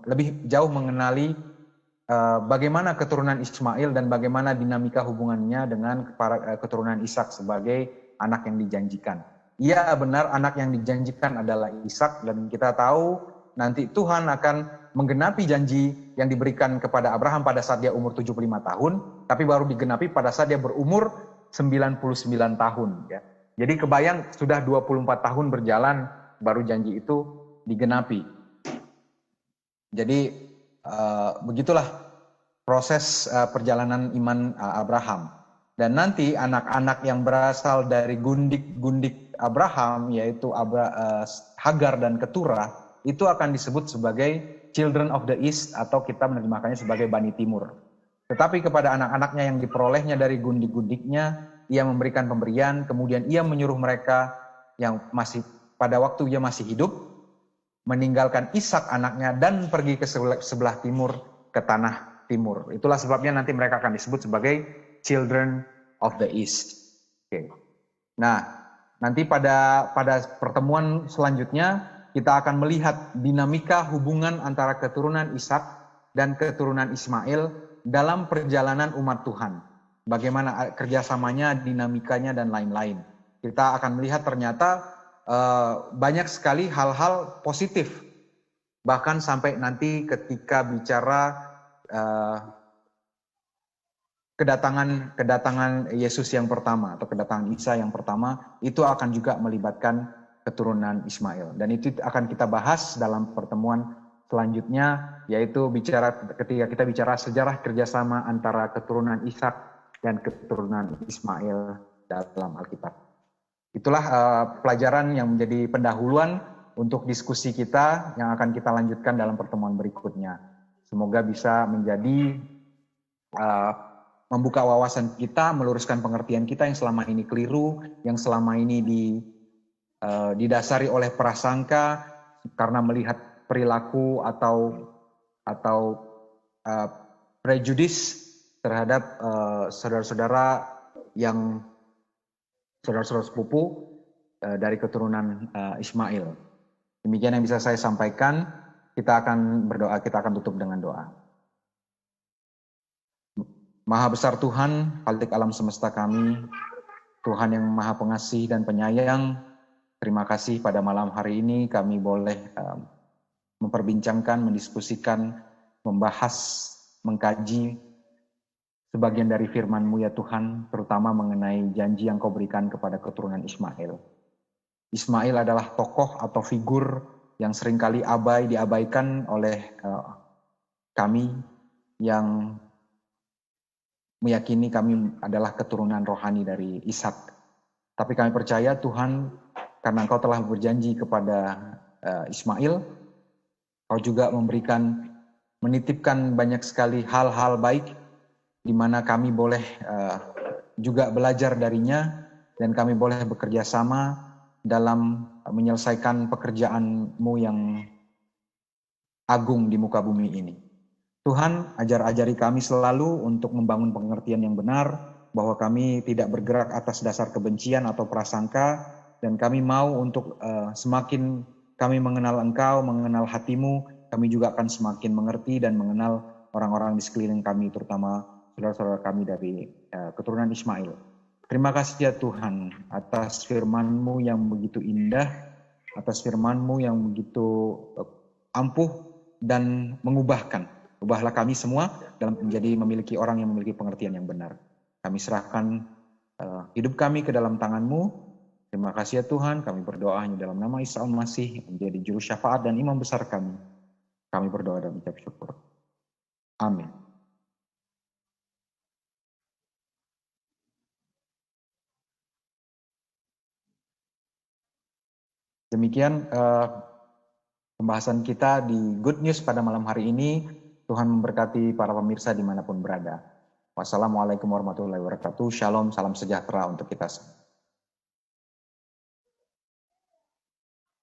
lebih jauh mengenali bagaimana keturunan Ismail dan bagaimana dinamika hubungannya dengan keturunan Ishak sebagai anak yang dijanjikan. Iya, benar, anak yang dijanjikan adalah Ishak, dan kita tahu nanti Tuhan akan menggenapi janji yang diberikan kepada Abraham pada saat dia umur 75 tahun, tapi baru digenapi pada saat dia berumur 99 tahun. Ya. Jadi kebayang sudah 24 tahun berjalan baru janji itu digenapi. Jadi begitulah proses perjalanan iman Abraham. Dan nanti anak-anak yang berasal dari gundik-gundik Abraham, yaitu Hagar dan Keturah, itu akan disebut sebagai Children of the East, atau kita menerjemahkannya sebagai Bani Timur. Tetapi kepada anak-anaknya yang diperolehnya dari gundik-gundiknya, ia memberikan pemberian, kemudian ia menyuruh mereka yang masih pada waktu ia masih hidup, meninggalkan Ishak anaknya dan pergi ke sebelah timur, ke tanah timur. Itulah sebabnya nanti mereka akan disebut sebagai Children of the East. Oke. Nah, nanti pada pertemuan selanjutnya kita akan melihat dinamika hubungan antara keturunan Ishak dan keturunan Ismail dalam perjalanan umat Tuhan. Bagaimana kerjasamanya, dinamikanya, dan lain-lain. Kita akan melihat ternyata banyak sekali hal-hal positif. Bahkan sampai nanti ketika bicara kedatangan Yesus yang pertama atau kedatangan Isa yang pertama, itu akan juga melibatkan keturunan Ismail. Dan itu akan kita bahas dalam pertemuan selanjutnya, yaitu ketika kita bicara sejarah kerjasama antara keturunan Ishak dan keturunan Ismail dalam Alkitab. Itulah pelajaran yang menjadi pendahuluan untuk diskusi kita yang akan kita lanjutkan dalam pertemuan berikutnya. Semoga bisa menjadi membuka wawasan kita, meluruskan pengertian kita yang selama ini keliru, yang selama ini didasari oleh prasangka karena melihat perilaku atau prejudis terhadap saudara-saudara sepupu dari keturunan Ismail. Demikian yang bisa saya sampaikan. Kita akan berdoa, kita akan tutup dengan doa. Maha besar Tuhan, Khalik alam semesta kami, Tuhan yang maha pengasih dan penyayang, terima kasih pada malam hari ini kami boleh memperbincangkan, mendiskusikan, membahas, mengkaji sebagian dari firman-Mu ya Tuhan, terutama mengenai janji yang Kau berikan kepada keturunan Ismail. Ismail adalah tokoh atau figur yang seringkali diabaikan oleh kami yang meyakini kami adalah keturunan rohani dari Ishak. Tapi kami percaya Tuhan, karena Engkau telah berjanji kepada Ismail, Kau juga menitipkan banyak sekali hal-hal baik di mana kami boleh juga belajar darinya dan kami boleh bekerja sama dalam menyelesaikan pekerjaan-Mu yang agung di muka bumi ini. Tuhan, ajari kami selalu untuk membangun pengertian yang benar, bahwa kami tidak bergerak atas dasar kebencian atau prasangka, dan kami mau untuk semakin kami mengenal Engkau, mengenal hati-Mu, kami juga akan semakin mengerti dan mengenal orang-orang di sekeliling kami, terutama saudara-saudara kami dari keturunan Ismail. Terima kasih ya Tuhan atas firman-Mu yang begitu indah, atas firman-Mu yang begitu ampuh dan mengubahkan. Ubahlah kami semua dalam menjadi memiliki orang yang memiliki pengertian yang benar. Kami serahkan hidup kami ke dalam tangan-Mu. Terima kasih ya Tuhan, kami berdoa hanya dalam nama Isa Al-Masih, menjadi juru syafaat dan imam besar kami. Kami berdoa dan ucap syukur. Amin. Demikian pembahasan kita di Good News pada malam hari ini. Tuhan memberkati para pemirsa dimanapun berada. Wassalamualaikum warahmatullahi wabarakatuh. Shalom, salam sejahtera untuk kita semua.